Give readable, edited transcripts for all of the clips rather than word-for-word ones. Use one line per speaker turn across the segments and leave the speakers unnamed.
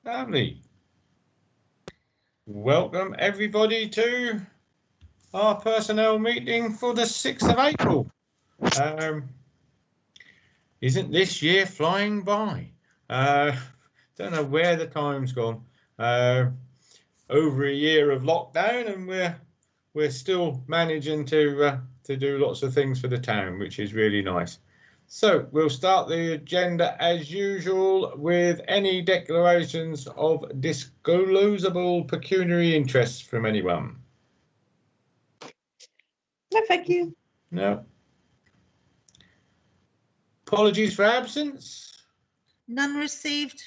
Lovely. Welcome everybody to our personnel meeting for the 6th of April. Isn't this year flying by? Don't know where the time's gone. Over a year of lockdown, and we're still managing to do lots of things for the town, which is really nice. So we'll start the agenda as usual with any declarations of disclosable pecuniary interests from anyone.
No, thank you.
No. Apologies for absence.
None received.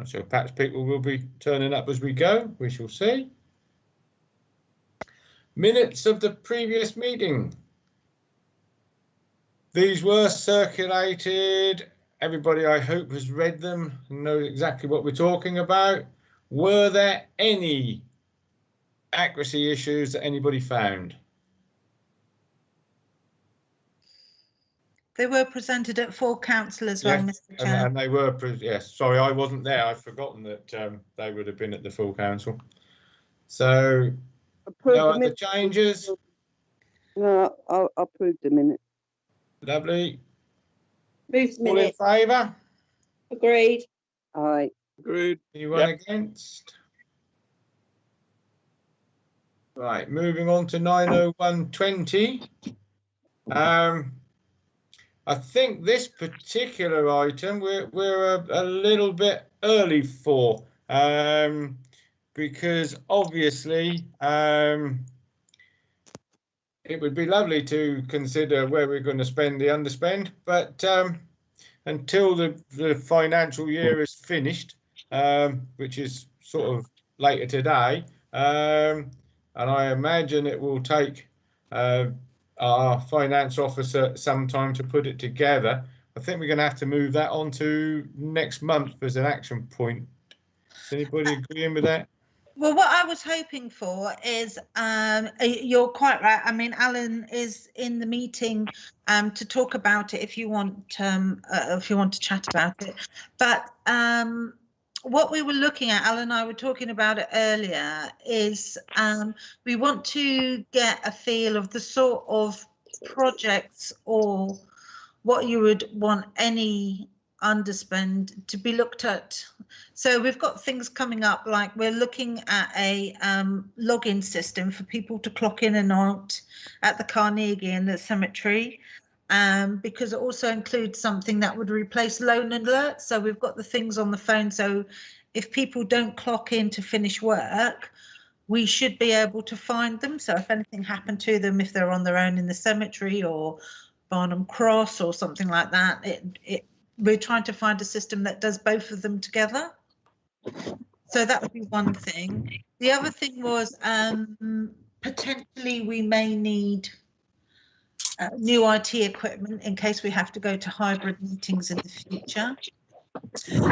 So perhaps people will be turning up as we go. We shall see. Minutes of the previous meeting. These were circulated. Everybody, I hope, has read them and knows exactly what we're talking about. Were there any accuracy issues that anybody found?
They were presented at full council as well, Mr. Chair.
And they were, yes, sorry, I wasn't there. I've forgotten that they would have been at the full council. So, no other changes?
No, I'll approve the minute.
Lovely.
Moved
All in
minute.
favour?
Agreed.
Aye.
Agreed.
Anyone against? Right, moving on to 90120. I think this particular item we're a little bit early for, because obviously it would be lovely to consider where we're going to spend the underspend, but until the financial year is finished, which is sort of later today, and I imagine it will take our finance officer some time to put it together. I think we're going to have to move that on to next month as an action point. Is anybody agreeing with that?
Well, what I was hoping for is, you're quite right. I mean, Alan is in the meeting to talk about it if you want to chat about it. But what we were looking at, Alan and I were talking about it earlier, is we want to get a feel of the sort of projects or what you would want any underspend to be looked at. So we've got things coming up, like we're looking at a login system for people to clock in and out at the Carnegie and the cemetery. Because it also includes something that would replace loan alert. So we've got the things on the phone. So if people don't clock in to finish work, we should be able to find them. So if anything happened to them, if they're on their own in the cemetery or Barnum Cross or something like that, we're trying to find a system that does both of them together. So that would be one thing. The other thing was potentially we may need new IT equipment in case we have to go to hybrid meetings in the future.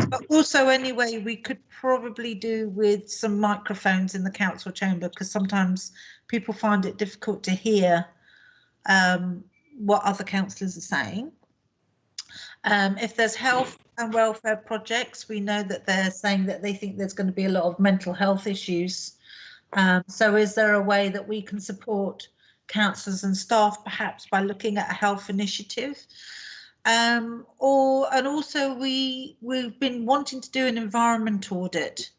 But also, anyway, we could probably do with some microphones in the council chamber, because sometimes people find it difficult to hear what other councillors are saying. If there's health and welfare projects, we know that they're saying that they think there's going to be a lot of mental health issues. So is there a way that we can support councillors and staff, perhaps by looking at a health initiative? And also we've been wanting to do an environment audit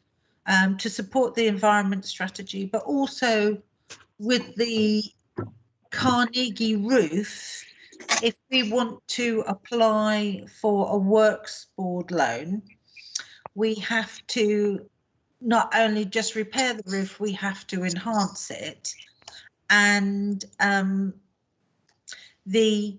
to support the environment strategy, but also with the Carnegie roof, if we want to apply for a works board loan, we have to not only just repair the roof, we have to enhance it. And the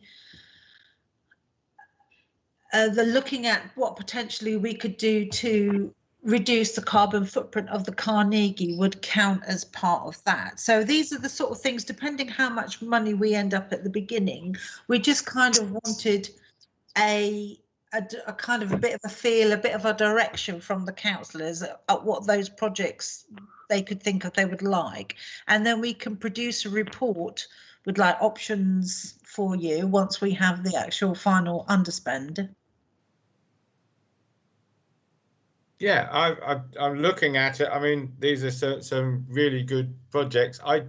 looking at what potentially we could do to reduce the carbon footprint of the Carnegie would count as part of that. So these are the sort of things, depending how much money we end up at the beginning, we just kind of wanted a kind of a bit of a feel, a bit of a direction from the councillors at what those projects they could think of they would like. And then we can produce a report with like options for you once we have the actual final underspend.
Yeah, I'm looking at it. I mean, these are some really good projects. I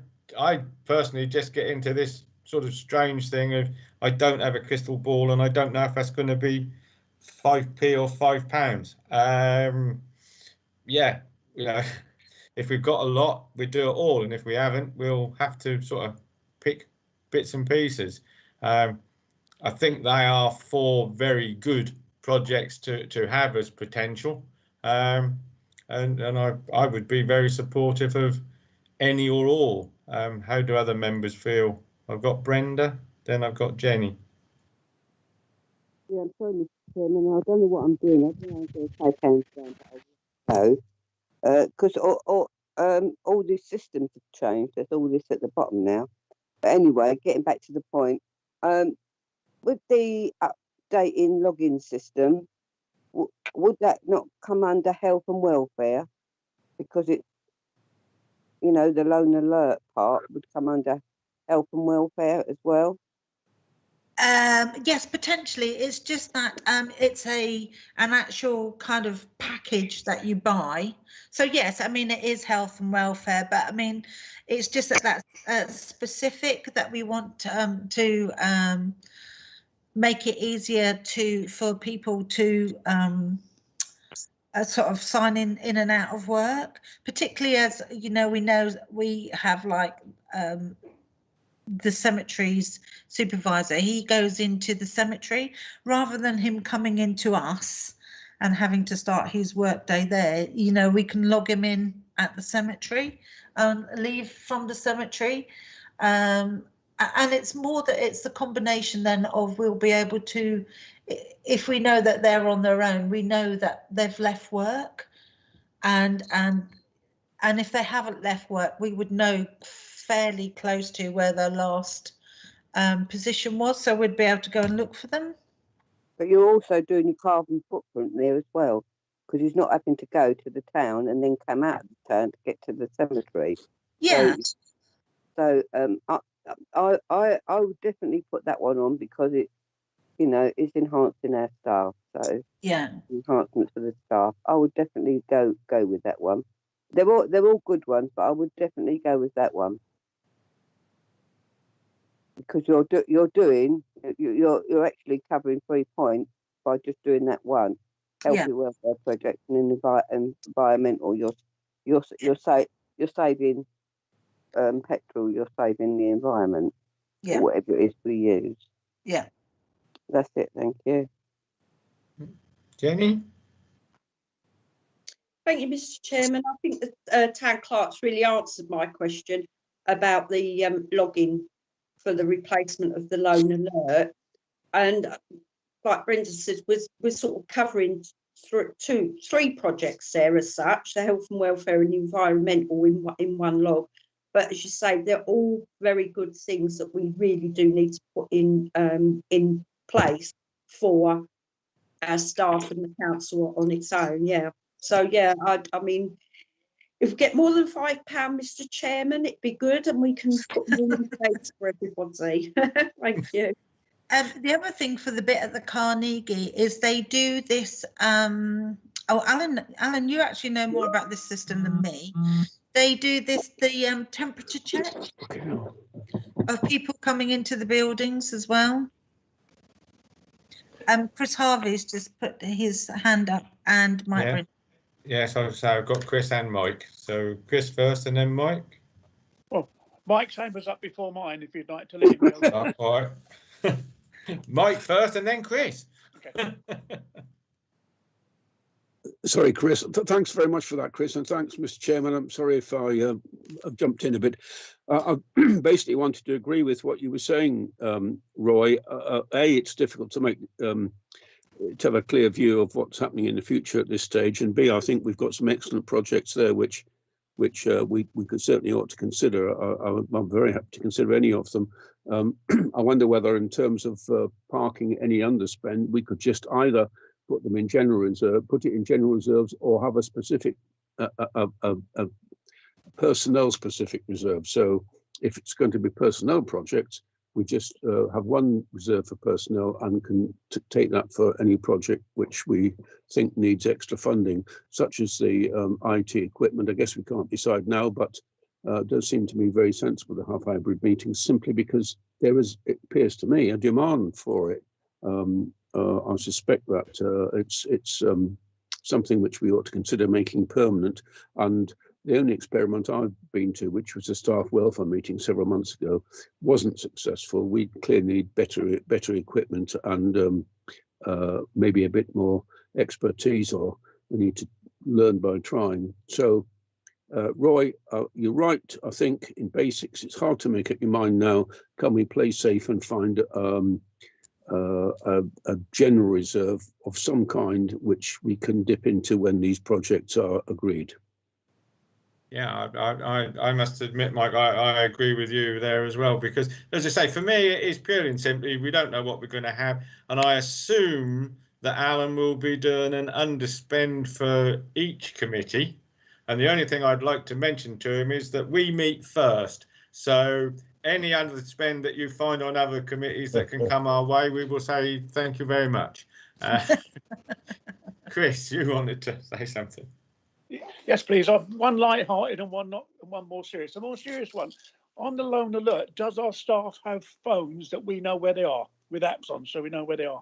personally just get into this sort of strange thing of I don't have a crystal ball, and I don't know if that's going to be 5p or £5. Yeah, you know, if we've got a lot, we do it all, and if we haven't, we'll have to sort of pick bits and pieces. I think they are 4 very good projects to have as potential, and I would be very supportive of any or all. How do other members feel? I've got Brenda, then I've got Jenny.
Yeah, I'm sorry, Mr. Chairman. I don't know what I'm doing. I think I'm going to take hands down, but I will go. Because all these systems have changed. There's all this at the bottom now. But anyway, getting back to the point, with the updating login system, would that not come under health and welfare? Because it's, you know, the loan alert part would come under health and welfare as well.
Yes, potentially. It's just that it's an actual kind of package that you buy. So yes, I mean it is health and welfare, but I mean it's just that that's specific that we want to make it easier for people to sort of sign in and out of work, particularly as you know we have like the cemetery's supervisor. He goes into the cemetery rather than him coming into us and having to start his work day there. You know, we can log him in at the cemetery and leave from the cemetery. And it's more that it's the combination then of we'll be able to, if we know that they're on their own, we know that they've left work, and if they haven't left work, we would know fairly close to where their last position was, so we'd be able to go and look for them.
But you're also doing your carbon footprint there as well, because he's not having to go to the town and then come out of the town to get to the cemetery.
Yeah.
So I would definitely put that one on, because it, you know, it's enhancing our staff. So
yeah,
enhancements for the staff. I would definitely go with that one. They're all good ones, but I would definitely go with that one, because you're actually covering 3 points by just doing that one healthy welfare project and environmental. You're saving petrol. You're saving the environment.
Yeah.
Or whatever it is we use.
Yeah.
That's it. Thank you.
Jenny?
Thank you, Mr. Chairman. I think the town clerk's really answered my question about the login for the replacement of the loan alert. And like Brenda said, we're sort of covering 3 projects there as such, the health and welfare and environmental in one log. But as you say, they're all very good things that we really do need to put in place for our staff and the council on its own. Yeah. So yeah, I mean, if we get more than £5, Mr. Chairman, it'd be good, and we can put more in place for everybody. Thank you.
The other thing for the bit at the Carnegie is they do this. Oh, Alan, you actually know more about this system than me. They do the temperature check of people coming into the buildings as well. Chris Harvey's just put his hand up, and Mike.
Yeah. Yes, I've got Chris and Mike. So Chris first and then Mike.
Well, Mike's hand was up before mine, if you'd like to let him go.
All right. Mike first and then Chris.
Okay.
Sorry, Chris. Thanks very much for that, Chris, and thanks, Mr. Chairman. I'm sorry if I've jumped in a bit. I basically wanted to agree with what you were saying, Roy. It's difficult to make to have a clear view of what's happening in the future at this stage, and B, I think we've got some excellent projects there which we could certainly ought to consider. I'm very happy to consider any of them. I wonder whether, in terms of parking any underspend, we could just either put them in general reserve, put it in general reserves, or have a specific personnel specific reserve. So if it's going to be personnel projects, we just have one reserve for personnel and can take that for any project which we think needs extra funding, such as the IT equipment. I guess we can't decide now, but it does seem to me very sensible to have hybrid meetings, simply because there is, it appears to me, a demand for it. I suspect that it's something which we ought to consider making permanent. And the only experiment I've been to, which was a staff welfare meeting several months ago, wasn't successful. We clearly need better equipment and maybe a bit more expertise, or we need to learn by trying. So, Roy, you're right. I think in basics, it's hard to make up your mind now. Can we play safe and find a general reserve of some kind which we can dip into when these projects are agreed?
Yeah, I must admit, Mike, I agree with you there as well, because, as I say, for me, it is purely and simply, we don't know what we're going to have. And I assume that Alan will be doing an underspend for each committee. And the only thing I'd like to mention to him is that we meet first. So any underspend that you find on other committees that can come our way, we will say thank you very much. Chris, you wanted to say something?
Yes, please. I've one light-hearted and one not, and one more serious. The more serious one, on the loan alert, does our staff have phones that we know where they are, with apps on, so we know where they are?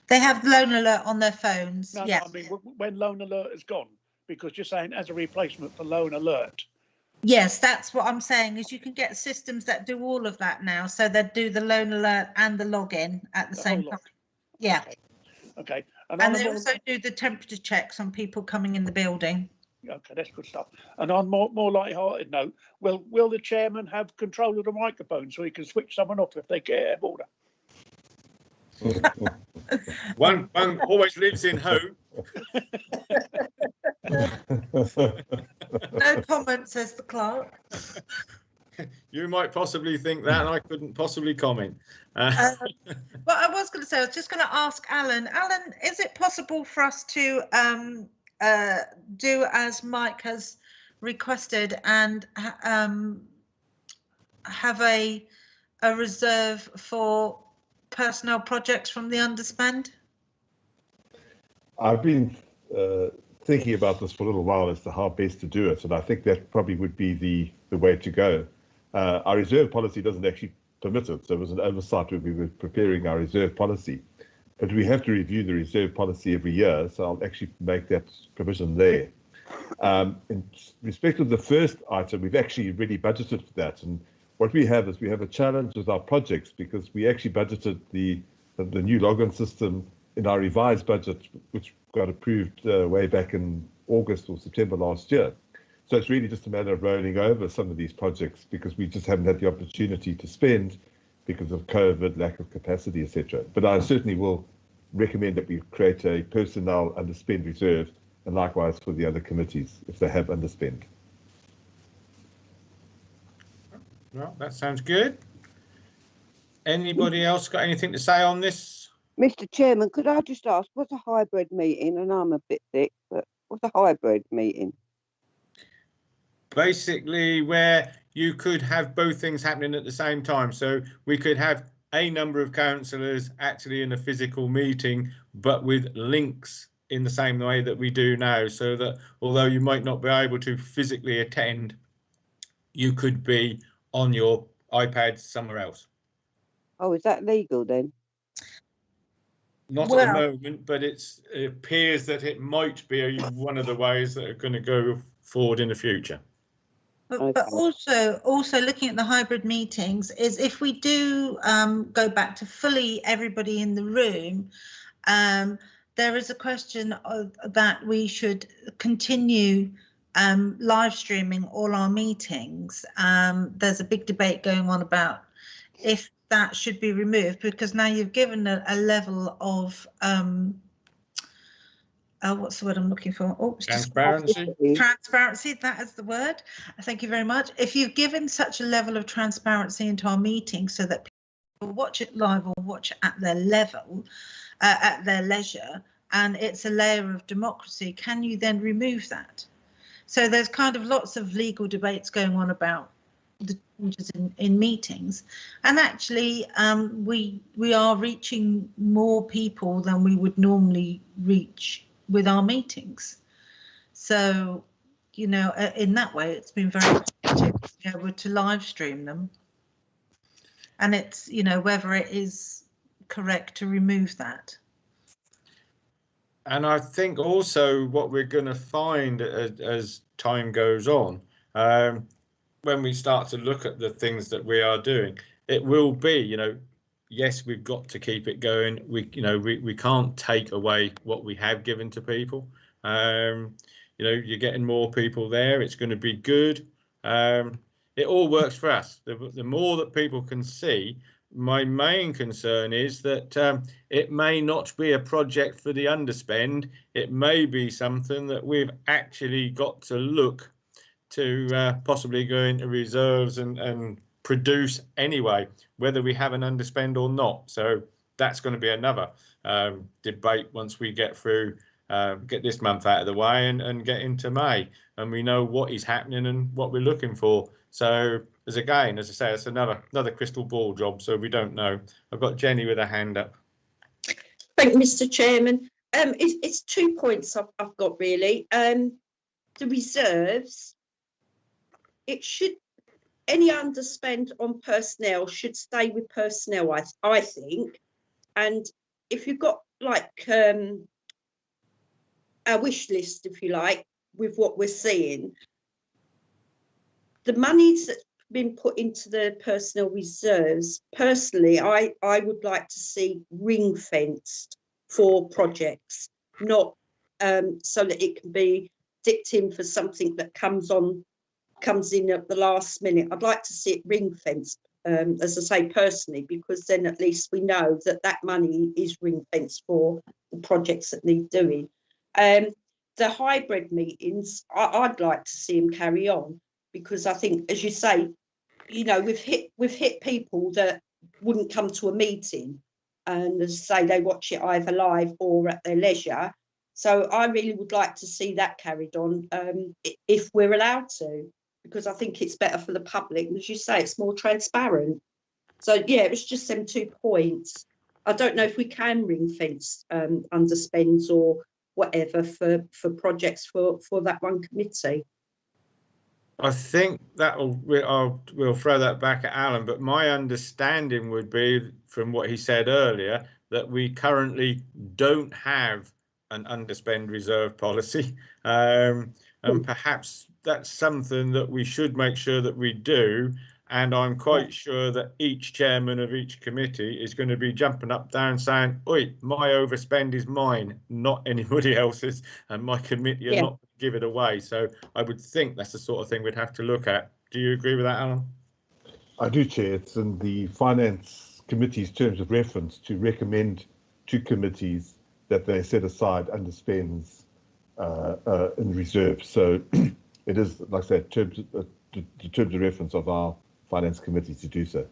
They have loan alert on their phones.
No,
Yeah.
no, I mean when loan alert is gone, because you're saying as a replacement for loan alert.
Yes, that's what I'm saying, is you can get systems that do all of that now. So they do the loan alert and the login at the same time. Yeah.
Okay.
And they also do the temperature checks on people coming in the building.
Okay, that's good stuff. And on more light-hearted note, will the chairman have control of the microphone so he can switch someone off if they get out of order?
One always lives in hope.
No comment, says the clerk.
You might possibly think that, and I couldn't possibly comment.
What I was going to say, I was just going to ask Alan. Alan, is it possible for us to do as Mike has requested and have a reserve for personnel projects from the underspend?
I've been thinking about this for a little while as to how best to do it, and I think that probably would be the way to go. Our reserve policy doesn't actually permit it, so it was an oversight when we were preparing our reserve policy. But we have to review the reserve policy every year, so I'll actually make that provision there. In respect of the first item, we've actually really budgeted for that, and what we have is we have a challenge with our projects because we actually budgeted the new login system in our revised budget, which got approved way back in August or September last year. So it's really just a matter of rolling over some of these projects because we just haven't had the opportunity to spend because of COVID, lack of capacity, etc. But I certainly will recommend that we create a personnel underspend reserve, and likewise for the other committees if they have underspend.
Well, that sounds good. Anybody else got anything to say on this?
Mr. Chairman, could I just ask, what's a hybrid meeting? And I'm a bit thick, but what's a hybrid meeting?
Basically, where you could have both things happening at the same time. So we could have a number of councillors actually in a physical meeting, but with links in the same way that we do now, so that although you might not be able to physically attend, you could be on your iPad somewhere else.
Oh, is that legal then?
Not at the moment, but it appears that it might be one of the ways that are going to go forward in the future.
But also looking at the hybrid meetings is if we do go back to fully everybody in the room, there is a question that we should continue live streaming all our meetings. There's a big debate going on about if that should be removed, because now you've given a level of what's the word I'm looking for? Oh,
transparency.
Transparency, that is the word. Thank you very much. If you've given such a level of transparency into our meetings so that people watch it live or watch it at their level, at their leisure, and it's a layer of democracy, can you then remove that? So there's kind of lots of legal debates going on about the changes in meetings, and actually we are reaching more people than we would normally reach with our meetings. So, you know, in that way, it's been very positive to be able to live stream them. And it's, you know, whether it is correct to remove that.
And I think also what we're going to find as time goes on, when we start to look at the things that we are doing, it will be, you know, yes, we've got to keep it going. We can't take away what we have given to people. You know, you're getting more people there. It's going to be good. It all works for us. The more that people can see, my main concern is that it may not be a project for the underspend. It may be something that we've actually got to look to possibly go into reserves and produce anyway, whether we have an underspend or not. So that's going to be another debate once we get through, get this month out of the way and get into May, and we know what is happening and what we're looking for. So as I say, it's another crystal ball job, so we don't know. I've got Jenny with a hand up.
Thank you, Mr. Chairman. It's 2 points I've got really. The reserves, any underspend on personnel should stay with personnel, I think. And if you've got like our wish list, if you like, with what we're seeing, the money's that's been put into the personnel reserves, personally, I would like to see ring fenced for projects, not so that it can be dipped in for something that comes in at the last minute. I'd like to see it ring fenced, as I say, personally, because then at least we know that money is ring fenced for the projects that need doing. The hybrid meetings, I'd like to see them carry on, because I think, as you say, you know, we've hit people that wouldn't come to a meeting, and as I say, they watch it either live or at their leisure. So I really would like to see that carried on, if we're allowed to, because I think it's better for the public. And as you say, it's more transparent. So yeah, it was just them 2 points. I don't know if we can ring fence underspends or whatever for projects for that one committee.
I think we'll throw that back at Alan, but my understanding would be, from what he said earlier, that we currently don't have an underspend reserve policy, and perhaps that's something that we should make sure that we do. And I'm quite sure that each chairman of each committee is going to be jumping up down saying, "Oi, my overspend is mine, not anybody else's, and my committee are not going to give it away." So I would think that's the sort of thing we'd have to look at. Do you agree with that, Alan?
I do, Chair. It's in the Finance Committee's terms of reference to recommend to committees that they set aside underspends in reserve. So it is, like I said, the terms of reference of our Finance Committee to do so.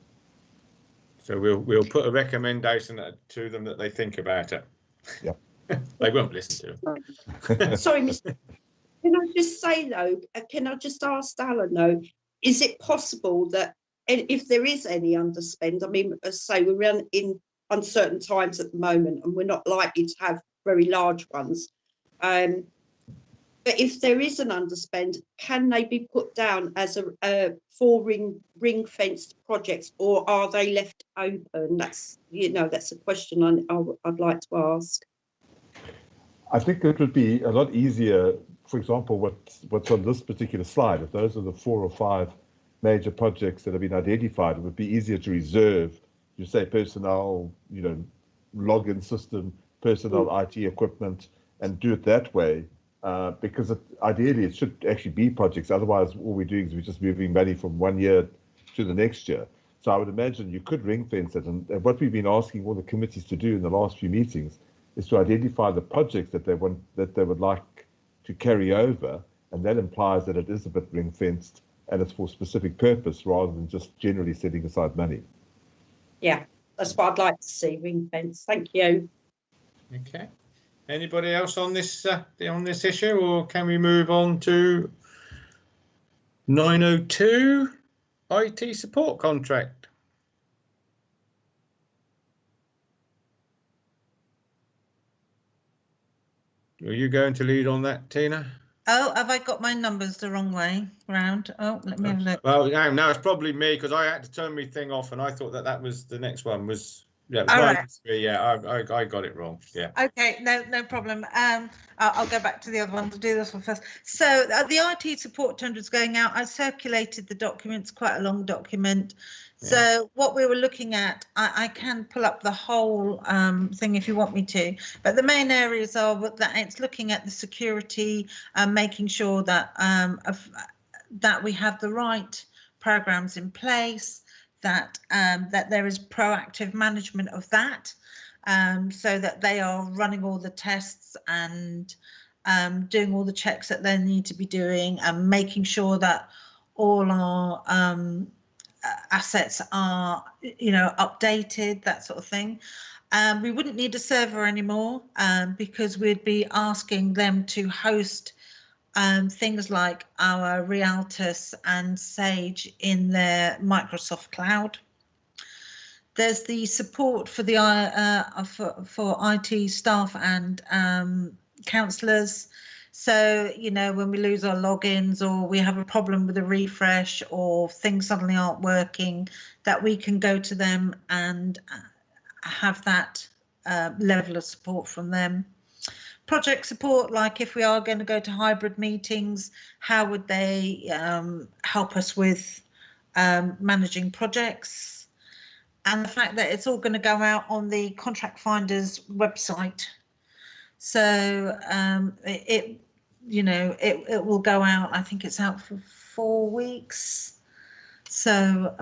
So
we'll put a recommendation to them that they think about it.
Yeah.
They won't listen to it.
Sorry, Mr. Can I just say though? Can I just ask Alan though? Is it possible that if there is any underspend, I mean, as I say, we're in uncertain times at the moment, and we're not likely to have very large ones. But if there is an underspend, can they be put down as for ring fenced projects, or are they left open? That's a question I'd like to ask.
I think it would be a lot easier, for example, what's on this particular slide. If those are the 4 or 5 major projects that have been identified, it would be easier to reserve. You say personnel, login system, personnel, IT equipment, and do it that way. Because ideally it should actually be projects. Otherwise, all we're doing is we're just moving money from one year to the next year. So I would imagine you could ring fence it. And what we've been asking all the committees to do in the last few meetings is to identify the projects that they would like to carry over, and that implies that it is a bit ring fenced and it's for specific purpose rather than just generally setting aside money.
Yeah, that's what I'd like to see, ring fence. Thank you.
Okay. Anybody else on this issue, or can we move on to 902? IT support contract. Are you going to lead on that, Tina?
Oh, have I got my numbers the wrong way round? Oh, let me have a look.
Well, no, it's probably me because I had to turn my thing off and I thought that was the next one was, yeah, it was
All
93. Yeah, I got it wrong. Yeah.
Okay, no problem. I'll go back to the other one to do this one first. So the IT support tender is going out. I circulated the documents, quite a long document. So what we were looking at, I can pull up the whole thing if you want me to, but the main areas are that it's looking at the security and making sure that that we have the right programs in place, that that there is proactive management of that. So that they are running all the tests and doing all the checks that they need to be doing and making sure that all our assets are, updated, that sort of thing. We wouldn't need a server anymore because we'd be asking them to host things like our Realtus and Sage in their Microsoft cloud. There's the support for the for IT staff and counsellors. So, when we lose our logins or we have a problem with a refresh or things suddenly aren't working, that we can go to them and have that level of support from them. Project support, like if we are going to go to hybrid meetings, how would they help us with managing projects? And the fact that it's all going to go out on the Contract Finder's website. So it will go out, I think it's out for 4 weeks. So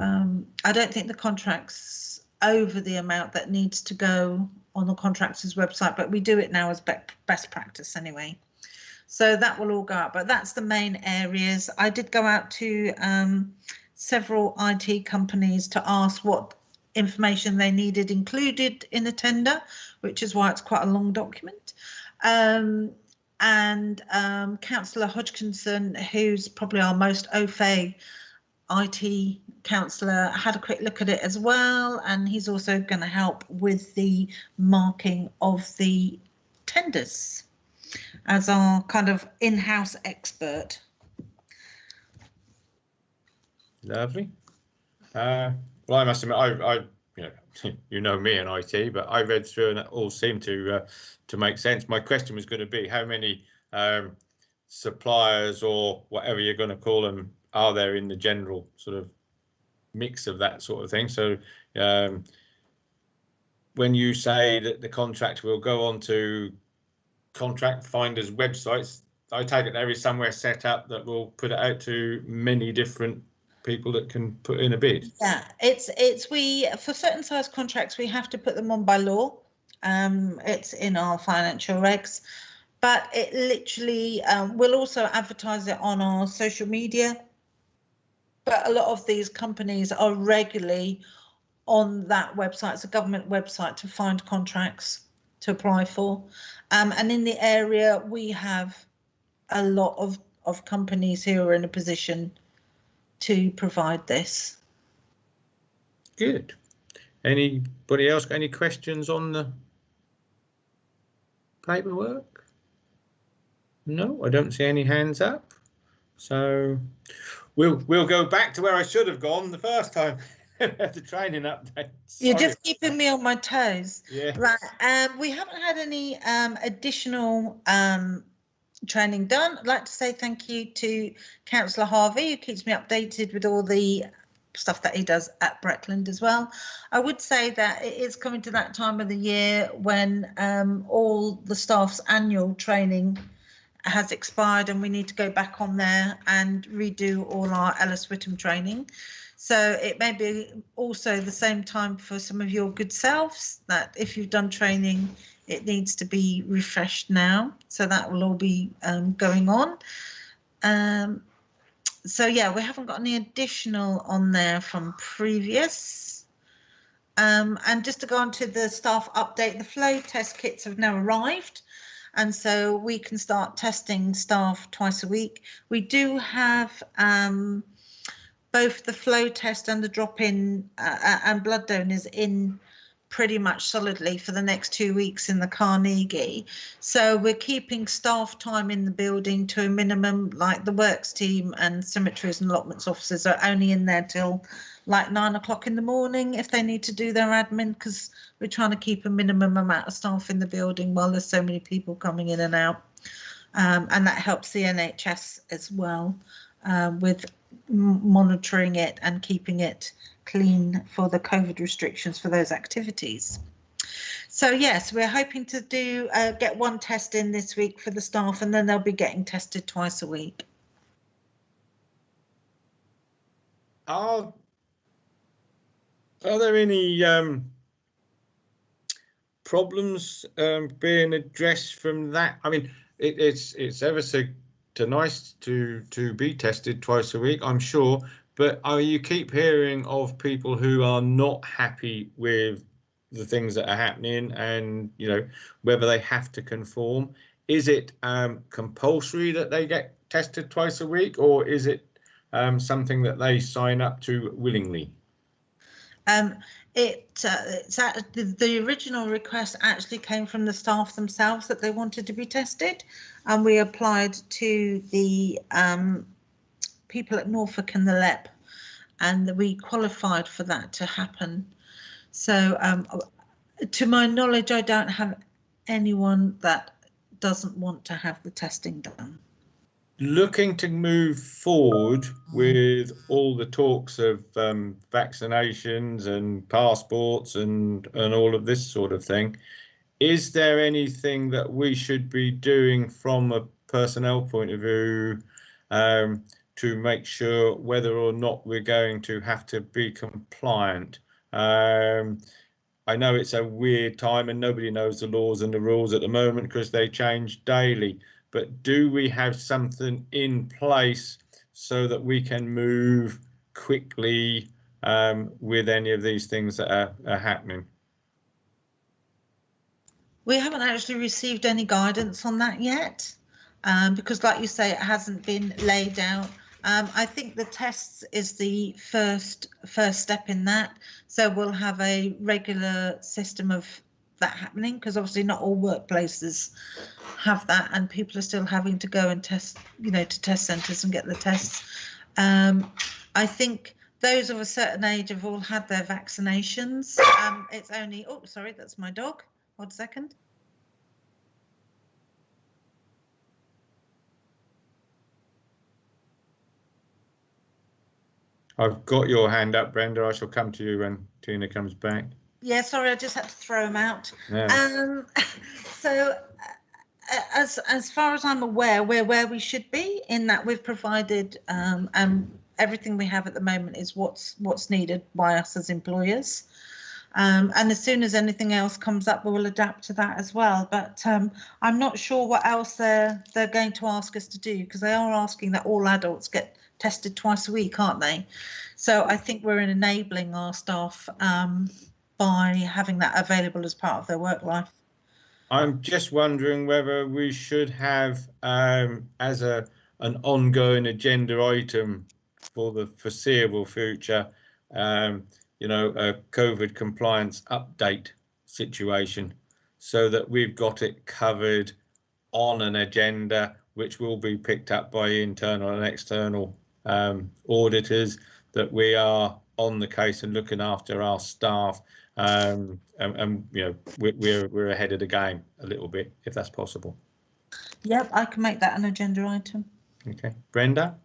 I don't think the contract's over the amount that needs to go on the contractor's website, but we do it now as best practice anyway. So that will all go out, but that's the main areas. I did go out to several IT companies to ask what information they needed included in the tender, which is why it's quite a long document. Councillor Hodgkinson, who's probably our most au fait IT councillor, had a quick look at it as well, and he's also going to help with the marking of the tenders as our kind of in-house expert.
Lovely. Well, I must admit, I you know me and IT, but I read through and it all seemed to make sense. My question was going to be how many suppliers or whatever you're going to call them are there in the general sort of mix of that sort of thing. So when you say that the contract will go on to Contract Finder's websites, I take it there is somewhere set up that will put it out to many different people that can put in a bid.
Yeah, we for certain size contracts we have to put them on by law. It's in our financial regs, but it literally we'll also advertise it on our social media. But a lot of these companies are regularly on that website. It's a government website to find contracts to apply for, and in the area we have a lot of companies who are in a position to provide this.
Good. Anybody else got any questions on the paperwork? No, I don't see any hands up. So we'll go back to where I should have gone the first time. The training update.
You're just keeping me on my toes.
Yeah.
Right. We haven't had any additional training done. I'd like to say thank you to Councillor Harvey, who keeps me updated with all the stuff that he does at Breckland as well. I would say that it is coming to that time of the year when all the staff's annual training has expired and we need to go back on there and redo all our Ellis Whittam training. So it may be also the same time for some of your good selves that if you've done training, it needs to be refreshed now. So that will all be going on. So yeah, we haven't got any additional on there from previous. And just to go on to the staff update, the flow test kits have now arrived. And so we can start testing staff twice a week. We do have both the flow test and the drop-in and blood donors in pretty much solidly for the next 2 weeks in the Carnegie. So we're keeping staff time in the building to a minimum, like the works team and cemeteries and allotments officers are only in there till like 9 o'clock in the morning if they need to do their admin, because we're trying to keep a minimum amount of staff in the building while there's so many people coming in and out. And that helps the NHS as well with monitoring it and keeping it clean for the COVID restrictions for those activities. So yes, we're hoping to do get one test in this week for the staff, and then they'll be getting tested twice a week.
Are there any problems being addressed from that? I mean, it's ever so nice to be tested twice a week, I'm sure, but you keep hearing of people who are not happy with the things that are happening, and whether they have to conform. Is it compulsory that they get tested twice a week, or is it something that they sign up to willingly? The original request actually came from the staff themselves that they wanted to be tested, and we applied to the people at Norfolk and the LEP, and we qualified for that to happen. So to my knowledge, I don't have anyone that doesn't want to have the testing done. Looking to move forward with all the talks of vaccinations and passports and all of this sort of thing, is there anything that we should be doing from a personnel point of view to make sure whether or not we're going to have to be compliant? I know it's a weird time and nobody knows the laws and the rules at the moment because they change daily. But do we have something in place so that we can move quickly with any of these things that are happening?
We haven't actually received any guidance on that yet, because like you say, it hasn't been laid out. I think the tests is the first step in that. So we'll have a regular system of that happening, because obviously not all workplaces have that, and people are still having to go and test, to test centres and get the tests. I think those of a certain age have all had their vaccinations. It's only, oh, sorry, that's my dog. 1 second.
I've got your hand up, Brenda. I shall come to you when Tina comes back.
Yeah, sorry, I just had to throw them out.
Yeah.
So as far as I'm aware, we're where we should be, in that we've provided everything we have at the moment is what's needed by us as employers. And as soon as anything else comes up, we will adapt to that as well. But I'm not sure what else they're going to ask us to do, because they are asking that all adults get tested twice a week, aren't they? So I think we're enabling our staff by having that available as part of their work life.
I'm just wondering whether we should have, as an ongoing agenda item for the foreseeable future, a COVID compliance update situation, so that we've got it covered on an agenda, which will be picked up by internal and external auditors, that we are on the case and looking after our staff, and we're ahead of the game a little bit, if that's possible.
Yep, I can make that an agenda item.
Okay, Brenda.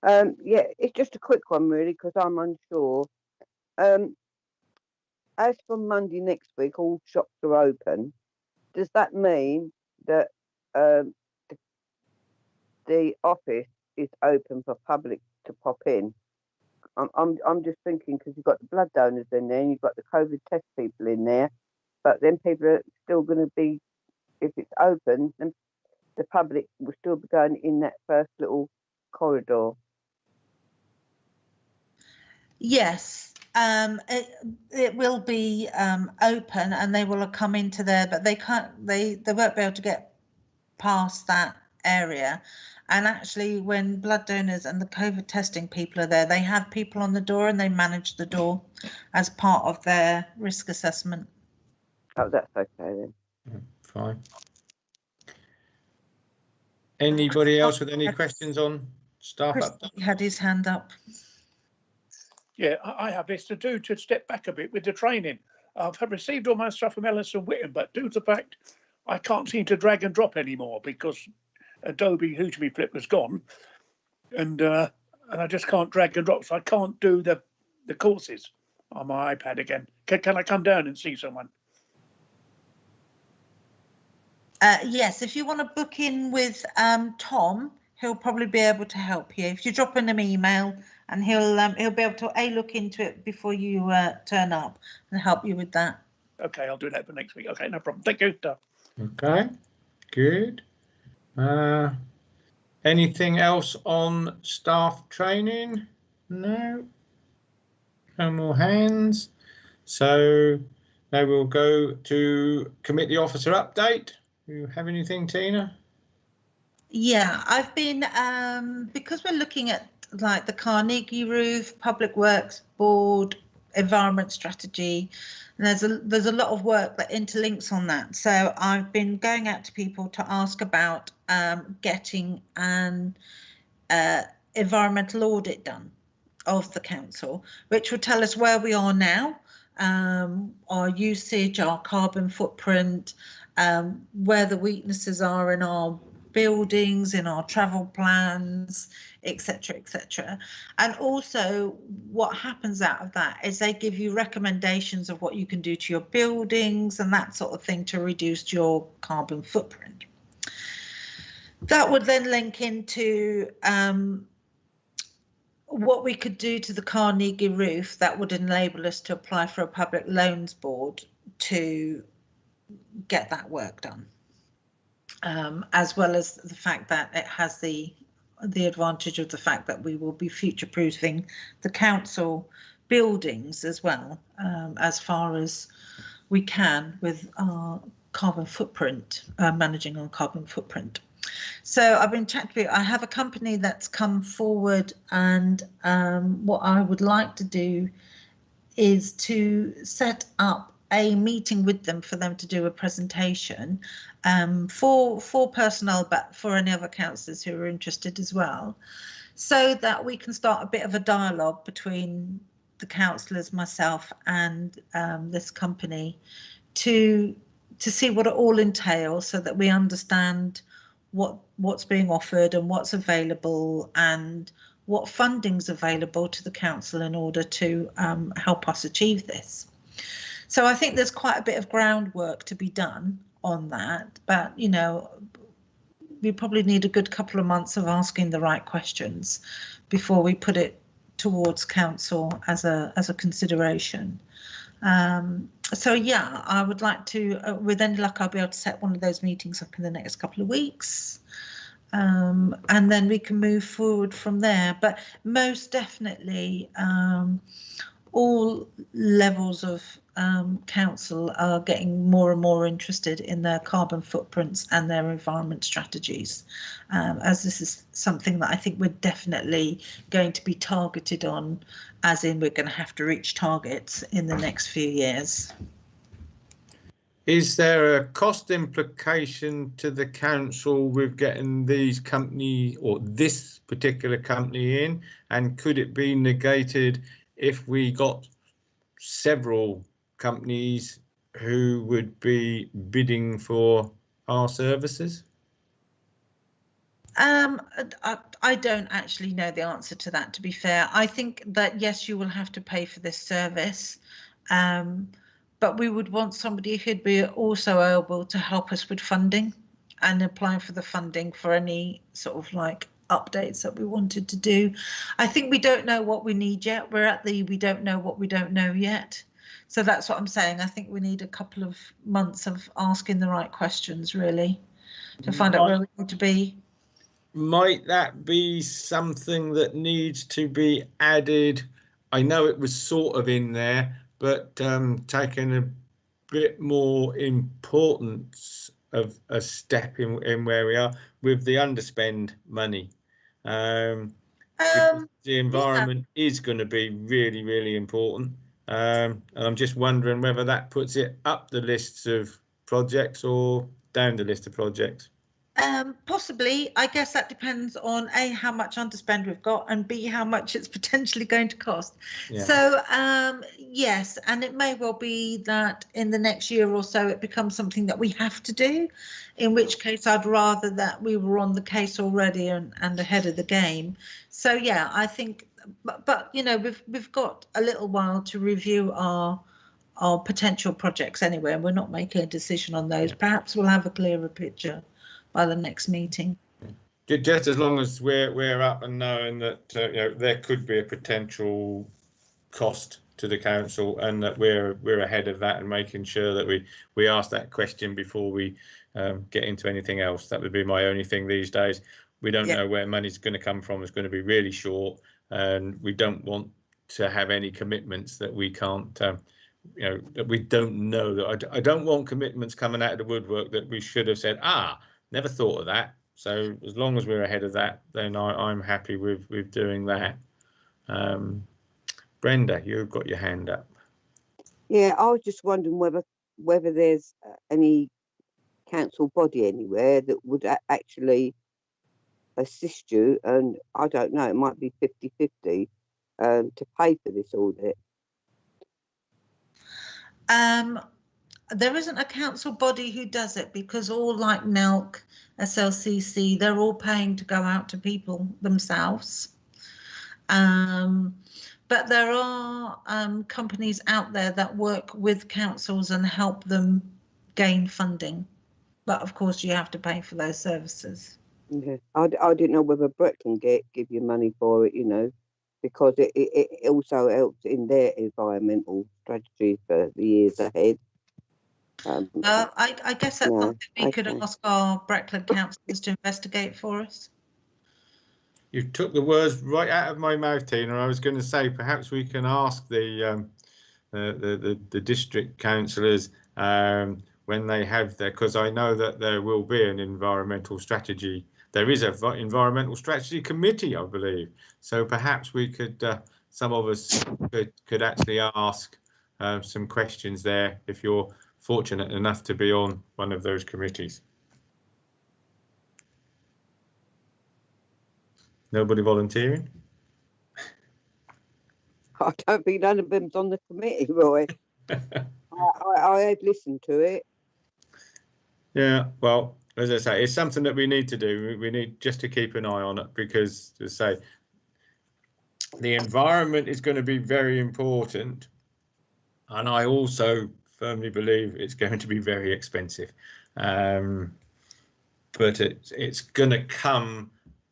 Yeah, it's just a quick one really, because I'm unsure. As from Monday next week, all shops are open. Does that mean that the office is open for public to pop in? I'm just thinking, because you've got the blood donors in there and you've got the COVID test people in there, but then people are still going to be, if it's open, then the public will still be going in that first little corridor.
Yes, it will be open, and they will come into there, but they won't be able to get past that area. And actually, when blood donors and the COVID testing people are there, they have people on the door and they manage the door as part of their risk assessment.
Oh, that's okay then.
Fine. Anybody else with any questions on staff
Chris
update?
had his hand up.
Yeah, I have this to do to step back a bit with the training. I've received all my stuff from Ellis and Whittam, but due to the fact I can't seem to drag and drop anymore because Adobe Hootemy Flip was gone, and I just can't drag and drop, so I can't do the courses on my iPad again. Can I come down and see someone?
Yes, if you want to book in with Tom, he'll probably be able to help you. If you drop in an email, and he'll be able to look into it before you turn up and help you with that.
Okay, I'll do that for next week. Okay, no problem. Thank you.
Okay, good. Anything else on staff training? No. No more hands. So now we'll go to committee officer update. Do you have anything, Tina?
Yeah, I've been because we're looking at like the Carnegie Roof, Public Works Board, Environment Strategy, and there's a lot of work that interlinks on that. So I've been going out to people to ask about getting an environmental audit done of the council, which will tell us where we are now, our usage, our carbon footprint, where the weaknesses are in our buildings, in our travel plans, etc., etc. And also what happens out of that is they give you recommendations of what you can do to your buildings and that sort of thing to reduce your carbon footprint. That would then link into what we could do to the Carnegie Roof that would enable us to apply for a public loans board to get that work done. As well as the fact that it has the advantage of the fact that we will be future-proofing the council buildings as well, as far as we can with our carbon footprint, managing our carbon footprint. So I've been chatting to you. I have a company that's come forward, and what I would like to do is to set up a meeting with them for them to do a presentation for personnel, but for any other councillors who are interested as well, so that we can start a bit of a dialogue between the councillors, myself, and this company to see what it all entails, so that we understand what's being offered and what's available and what funding's available to the council in order to help us achieve this. So I think there's quite a bit of groundwork to be done on that, but you know, we probably need a good couple of months of asking the right questions before we put it towards council as a consideration. So yeah, I would like to, with any luck, I'll be able to set one of those meetings up in the next couple of weeks. And then we can move forward from there. But most definitely, all levels of council are getting more and more interested in their carbon footprints and their environment strategies, as this is something that I think we're definitely going to be targeted on, as in we're going to have to reach targets in the next few years.
Is there a cost implication to the council with getting these company or this particular company in, and could it be negated if we got several companies who would be bidding for our services?
I don't actually know the answer to that, to be fair. I think that yes, you will have to pay for this service, but we would want somebody who'd be also able to help us with funding and applying for the funding for any sort of like updates that we wanted to do. I think we don't know what we need yet. We're at the we don't know what we don't know yet. So that's what I'm saying. I think we need a couple of months of asking the right questions, really, to find out where we need to be.
Might that be something that needs to be added? I know it was sort of in there, but taken a bit more importance of a step in where we are with the underspend money. Because the environment is going to be really, really important. And I'm just wondering whether that puts it up the lists of projects or down the list of projects.
Possibly. I guess that depends on A, how much underspend we've got, and B, how much it's potentially going to cost.
Yeah.
So yes, and it may well be that in the next year or so it becomes something that we have to do, in which case I'd rather that we were on the case already and ahead of the game. So yeah, I think, but you know, we've got a little while to review our potential projects anyway, and we're not making a decision on those. Perhaps we'll have a clearer picture by the next meeting.
Just as long as we're up and knowing that you know, there could be a potential cost to the council, and that we're ahead of that and making sure that we ask that question before we get into anything else. That would be my only thing these days. We don't know where money's going to come from. It's going to be really short, and we don't want to have any commitments that we can't. You know, that we don't know. That I don't want commitments coming out of the woodwork that we should have said, never thought of that. So as long as we're ahead of that, then I'm happy with doing that. Brenda, you've got your hand up.
Yeah, I was just wondering whether there's any council body anywhere that would actually assist you, and I don't know, it might be 50-50 to pay for this audit.
There isn't a council body who does it, because all like NELC, SLCC, they're all paying to go out to people themselves. But there are companies out there that work with councils and help them gain funding. But of course, you have to pay for those services.
Yeah, I didn't know whether Brett can give you money for it, you know, because it also helps in their environmental strategy for the years ahead.
I guess that's something we could ask our Breckland councillors to investigate for us.
You took the words right out of my mouth, Tina. I was going to say perhaps we can ask the district councillors when they have their, because I know that there will be an environmental strategy. There is an environmental strategy committee, I believe. So perhaps we could, some of us could actually ask some questions there if you're fortunate enough to be on one of those committees. Nobody volunteering?
I don't think none of them's on the committee, Roy. I have listened to it.
Yeah, well, as I say, it's something that we need to do. We need just to keep an eye on it, because, as I say, the environment is going to be very important. And I also firmly believe it's going to be very expensive. But it's going to come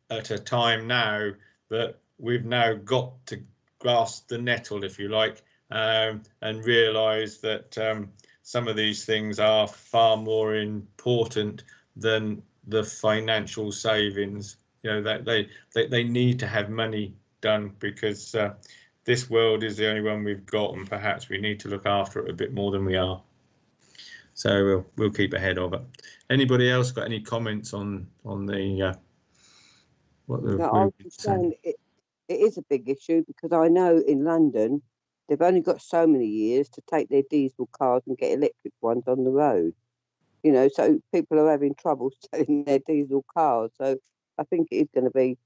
at a time now that we've now got to grasp the nettle, if you like, and realise that some of these things are far more important than the financial savings. You know, that they need to have money done, because this world is the only one we've got, and perhaps we need to look after it a bit more than we are. So we'll keep ahead of it. Anybody else got any comments on the what the
No, I was just saying it is a big issue, because I know in London they've only got so many years to take their diesel cars and get electric ones on the road. You know, so people are having trouble selling their diesel cars. So I think it is going to be,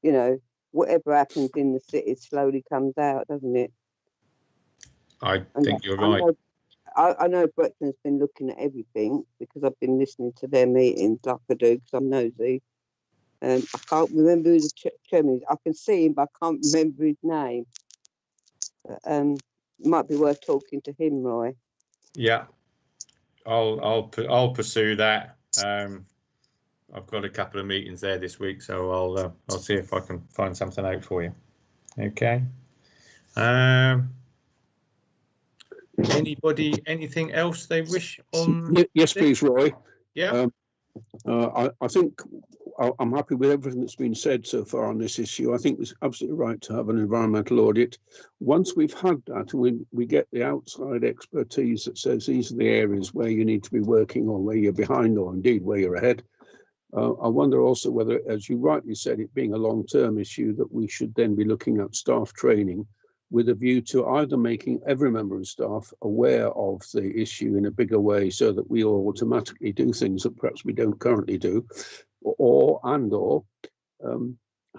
you know, whatever happens in the city slowly comes out, doesn't it?
I think you're right.
I know Breckland's been looking at everything, because I've been listening to their meetings like I do, because I'm nosy. I can't remember who the chairman is. I can see him, but I can't remember his name. Might be worth talking to him, Roy.
Yeah, I'll pursue that. I've got a couple of meetings there this week, so I'll see if I can find something out for you. Okay. Anybody, anything else they wish on?
Yes, please, Roy.
Yeah.
I think I'm happy with everything that's been said so far on this issue. I think it's absolutely right to have an environmental audit. Once we've had that and we get the outside expertise that says these are the areas where you need to be working or where you're behind or indeed where you're ahead, I wonder also whether, as you rightly said, it being a long-term issue, that we should then be looking at staff training with a view to either making every member of staff aware of the issue in a bigger way so that we all automatically do things that perhaps we don't currently do, or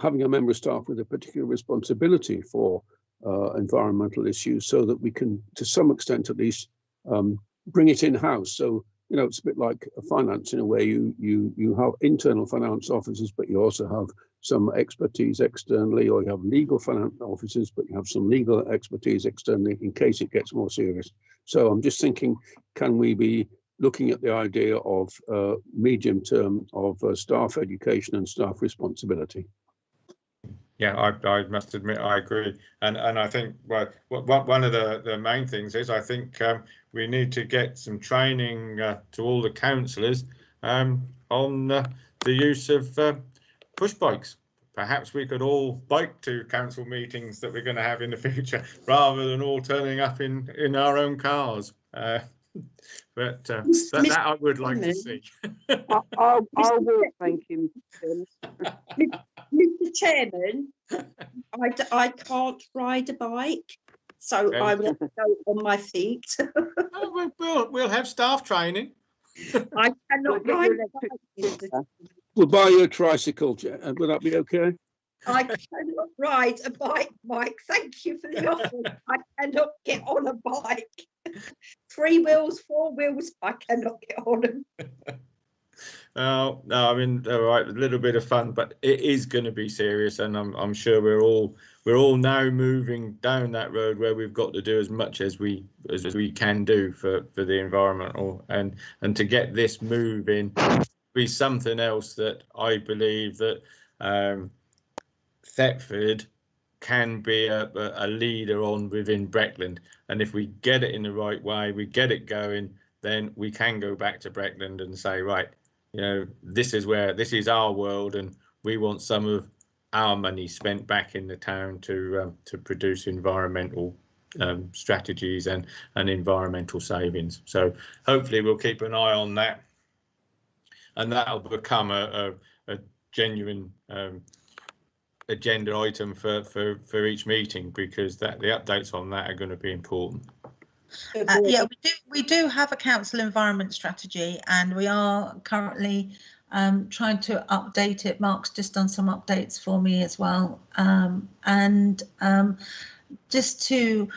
having a member of staff with a particular responsibility for environmental issues so that we can, to some extent at least, bring it in-house. So, you know, it's a bit like finance in a way. You have internal finance officers, but you also have some expertise externally, or you have legal finance officers, but you have some legal expertise externally in case it gets more serious. So I'm just thinking, can we be looking at the idea of medium term of staff education and staff responsibility?
Yeah, I must admit I agree, and I think one of the main things is I think we need to get some training to all the councillors on the use of push bikes. Perhaps we could all bike to council meetings that we're going to have in the future, rather than all turning up in our own cars. But that I would like to see.
I will, thank you.
Mr. Chairman, I can't ride a bike, so I will have to go on my feet.
We'll have staff training.
I cannot ride a bike.
We'll buy you a tricycle, would that be okay?
I cannot ride a bike, Mike. Thank you for the offer. I cannot get on a bike. 3 wheels, 4 wheels, I cannot get on them.
No, I mean, all right, a little bit of fun, but it is going to be serious, and I'm sure we're all now moving down that road where we've got to do as much as we can do for the environment, and to get this moving be something else that I believe that Thetford can be a leader on within Breckland, and if we get it in the right way, we get it going, then we can go back to Breckland and say, right, you know, this is our world, and we want some of our money spent back in the town to produce environmental strategies and environmental savings. So hopefully we'll keep an eye on that, and that'll become a genuine agenda item for each meeting, because the updates on that are going to be important.
Yeah, we do have a council environment strategy, and we are currently trying to update it. Mark's just done some updates for me as well, and just to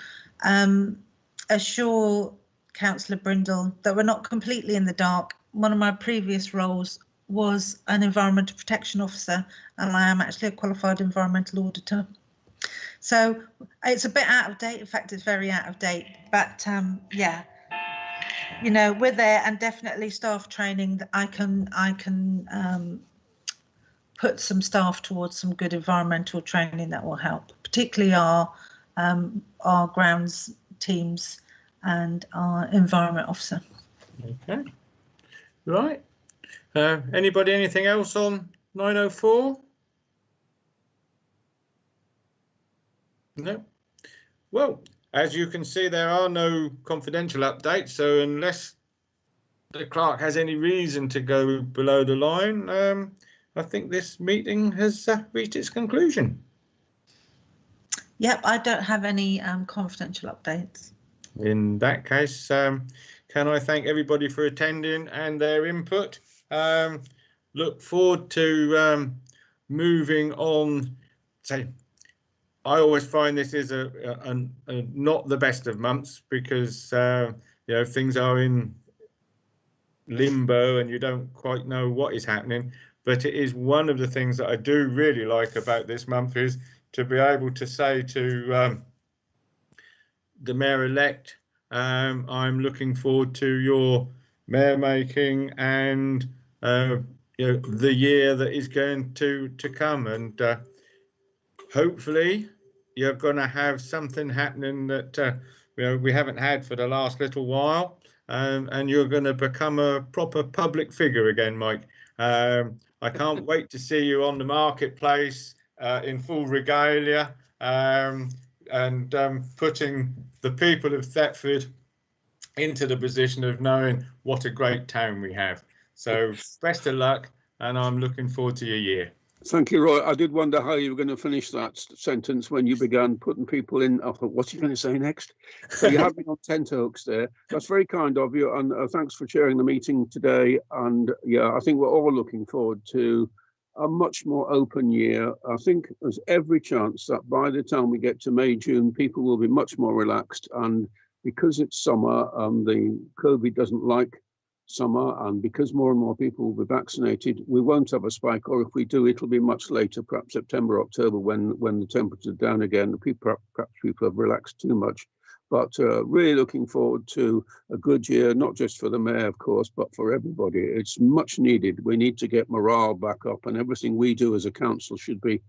assure Councillor Brindle that we're not completely in the dark. One of my previous roles was an environmental protection officer, and I am actually a qualified environmental auditor. So it's a bit out of date. In fact, it's very out of date. But yeah, you know, we're there, and definitely staff training. I can put some staff towards some good environmental training that will help, particularly our grounds teams and our environment officer.
Okay, right. Anybody, anything else on 904? No. Well, as you can see, there are no confidential updates, so unless the clerk has any reason to go below the line, I think this meeting has reached its conclusion.
Yep, I don't have any confidential updates.
In that case, can I thank everybody for attending and their input? Look forward to moving on. Say, I always find this is a not the best of months, because you know, things are in limbo and you don't quite know what is happening. But it is one of the things that I do really like about this month, is to be able to say to the mayor-elect, I'm looking forward to your mayor making and you know, the year that is going to come, and hopefully you're going to have something happening that you know, we haven't had for the last little while, and you're going to become a proper public figure again, Mike. I can't wait to see you on the marketplace in full regalia, and putting the people of Thetford into the position of knowing what a great town we have. So best of luck, and I'm looking forward to your year.
Thank you, Roy. I did wonder how you were going to finish that sentence when you began putting people in. I thought, what's he going to say next? So you have me on tenterhooks there. That's very kind of you, and thanks for chairing the meeting today. And yeah, I think we're all looking forward to a much more open year. I think there's every chance that by the time we get to May, June, people will be much more relaxed. And because it's summer, the COVID doesn't like summer, and because more and more people will be vaccinated, we won't have a spike, or if we do, it'll be much later, perhaps September, October, when the temperature's down again. Perhaps people have relaxed too much. But really looking forward to a good year, not just for the mayor, of course, but for everybody. It's much needed. We need to get morale back up, and everything we do as a council should be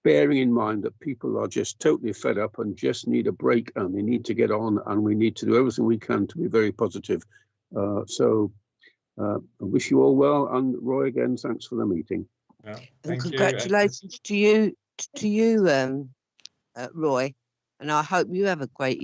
bearing in mind that people are just totally fed up and just need a break, and they need to get on, and we need to do everything we can to be very positive. I wish you all well, and Roy, again, thanks for the meeting.
Well,
And
thank
congratulations to you, Roy, and I hope you have a great year.